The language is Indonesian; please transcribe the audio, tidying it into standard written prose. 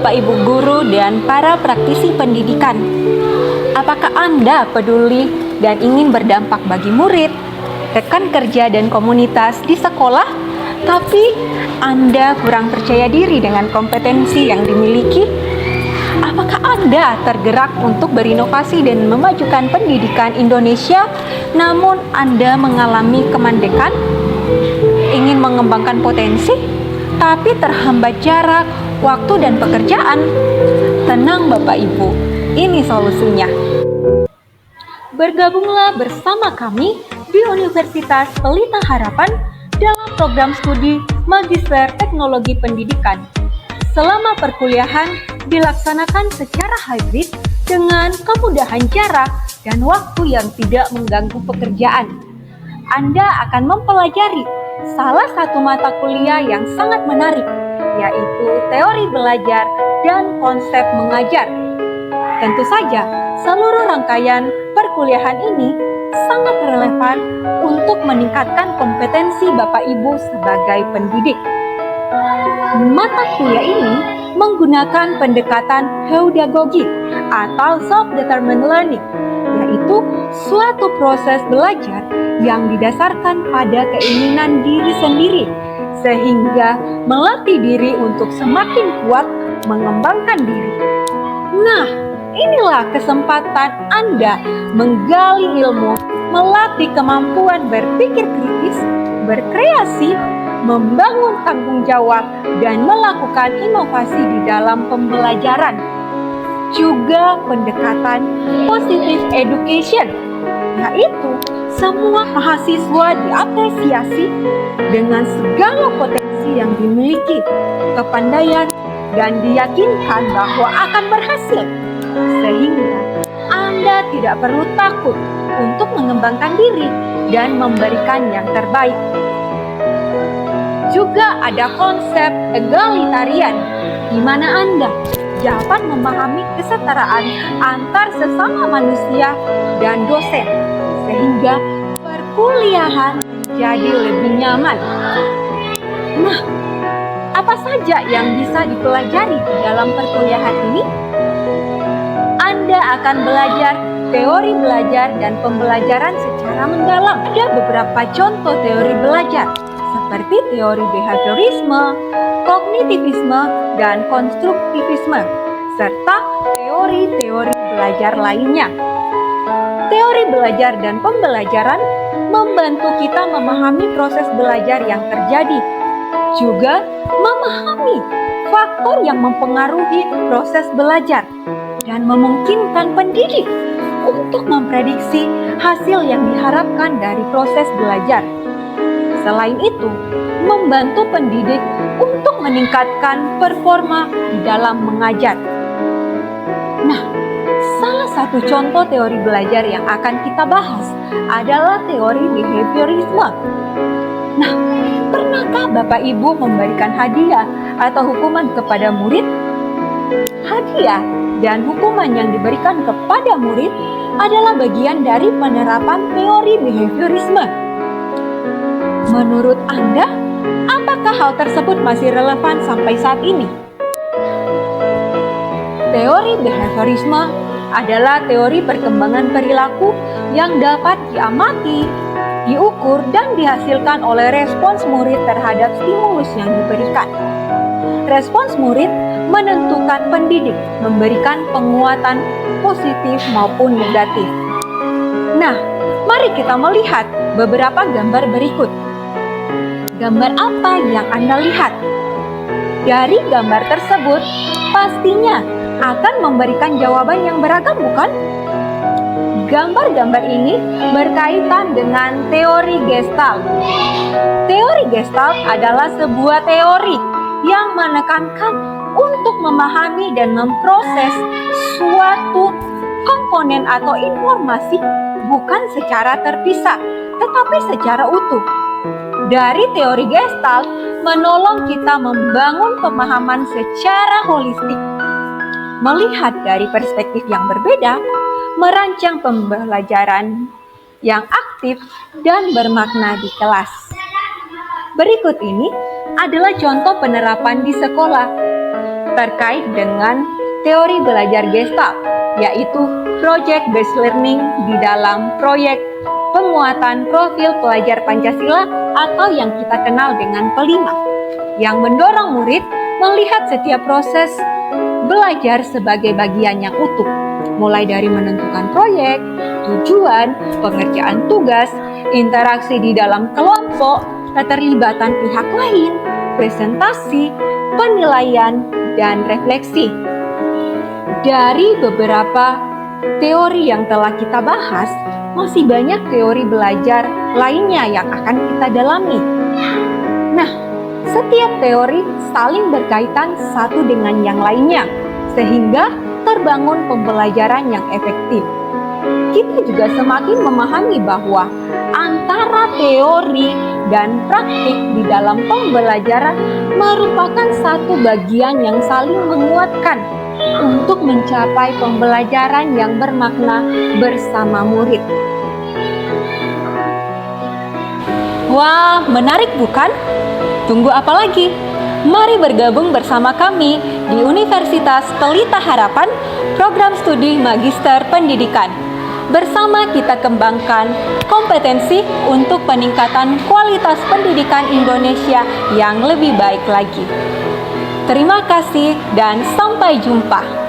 Bapak Ibu guru dan para praktisi pendidikan. Apakah Anda peduli dan ingin berdampak bagi murid, rekan kerja dan komunitas di sekolah, tapi Anda kurang percaya diri dengan kompetensi yang dimiliki? Apakah Anda tergerak untuk berinovasi dan memajukan pendidikan Indonesia, namun Anda mengalami kemandekan? Ingin mengembangkan potensi, tapi terhambat jarak, waktu, dan pekerjaan? Tenang Bapak Ibu, ini solusinya. Bergabunglah bersama kami di Universitas Pelita Harapan dalam program studi Magister Teknologi Pendidikan. Selama perkuliahan dilaksanakan secara hybrid dengan kemudahan jarak dan waktu yang tidak mengganggu pekerjaan. Anda akan mempelajari salah satu mata kuliah yang sangat menarik, yaitu teori belajar dan konsep mengajar. Tentu saja, seluruh rangkaian perkuliahan ini sangat relevan untuk meningkatkan kompetensi Bapak Ibu sebagai pendidik. Mata kuliah ini menggunakan pendekatan pedagogi atau self-determined learning, yaitu suatu proses belajar yang didasarkan pada keinginan diri sendiri, sehingga melatih diri untuk semakin kuat mengembangkan diri. Nah, inilah kesempatan Anda menggali ilmu, melatih kemampuan berpikir kritis, berkreasi, membangun tanggung jawab, dan melakukan inovasi di dalam pembelajaran. Juga pendekatan positive education, yaitu semua mahasiswa diapresiasi dengan segala potensi yang dimiliki, kepandaian, dan diyakinkan bahwa akan berhasil, sehingga Anda tidak perlu takut untuk mengembangkan diri dan memberikan yang terbaik. Juga ada konsep egalitarian, di mana Anda dapat memahami kesetaraan antar sesama manusia dan dosen, sehingga perkuliahan menjadi lebih nyaman. Nah, apa saja yang bisa dipelajari di dalam perkuliahan ini? Anda akan belajar teori belajar dan pembelajaran secara mendalam. Ada beberapa contoh teori belajar, seperti teori behaviorisme, kognitivisme, dan konstruktivisme, serta teori-teori belajar lainnya. Teori belajar dan pembelajaran membantu kita memahami proses belajar yang terjadi, juga memahami faktor yang mempengaruhi proses belajar, dan memungkinkan pendidik untuk memprediksi hasil yang diharapkan dari proses belajar. Selain itu, membantu pendidik untuk meningkatkan performa di dalam mengajar. Nah, salah satu contoh teori belajar yang akan kita bahas adalah teori behaviorisme. Nah, pernahkah Bapak Ibu memberikan hadiah atau hukuman kepada murid? Hadiah dan hukuman yang diberikan kepada murid adalah bagian dari penerapan teori behaviorisme. Menurut Anda, apakah hal tersebut masih relevan sampai saat ini? Teori behaviorisme adalah teori perkembangan perilaku yang dapat diamati, diukur, dan dihasilkan oleh respons murid terhadap stimulus yang diberikan. Respons murid menentukan pendidik memberikan penguatan positif maupun negatif. Nah, mari kita melihat beberapa gambar berikut. Gambar apa yang Anda lihat? Dari gambar tersebut, pastinya akan memberikan jawaban yang beragam, bukan? Gambar-gambar ini berkaitan dengan teori Gestalt. Teori Gestalt adalah sebuah teori yang menekankan untuk memahami dan memproses suatu komponen atau informasi bukan secara terpisah, tetapi secara utuh. Dari teori Gestalt menolong kita membangun pemahaman secara holistik, melihat dari perspektif yang berbeda, merancang pembelajaran yang aktif dan bermakna di kelas. Berikut ini adalah contoh penerapan di sekolah. terkait dengan teori belajar Gestalt, yaitu Project Based Learning di dalam proyek penguatan profil pelajar Pancasila atau yang kita kenal dengan PEL-5, yang mendorong murid melihat setiap proses belajar sebagai bagian yang utuh, mulai dari menentukan proyek, tujuan, pengerjaan tugas, interaksi di dalam kelompok, keterlibatan pihak lain, presentasi, penilaian, dan refleksi. Dari beberapa teori yang telah kita bahas, masih banyak teori belajar lainnya yang akan kita dalami. Nah, setiap teori saling berkaitan satu dengan yang lainnya, sehingga terbangun pembelajaran yang efektif. Kita juga semakin memahami bahwa antara teori dan praktik di dalam pembelajaran merupakan satu bagian yang saling menguatkan untuk mencapai pembelajaran yang bermakna bersama murid. Wah, menarik bukan? Tunggu apa lagi? Mari bergabung bersama kami di Universitas Pelita Harapan, Program Studi Magister Pendidikan. Bersama kita kembangkan kompetensi untuk peningkatan kualitas pendidikan Indonesia yang lebih baik lagi. Terima kasih dan sampai jumpa.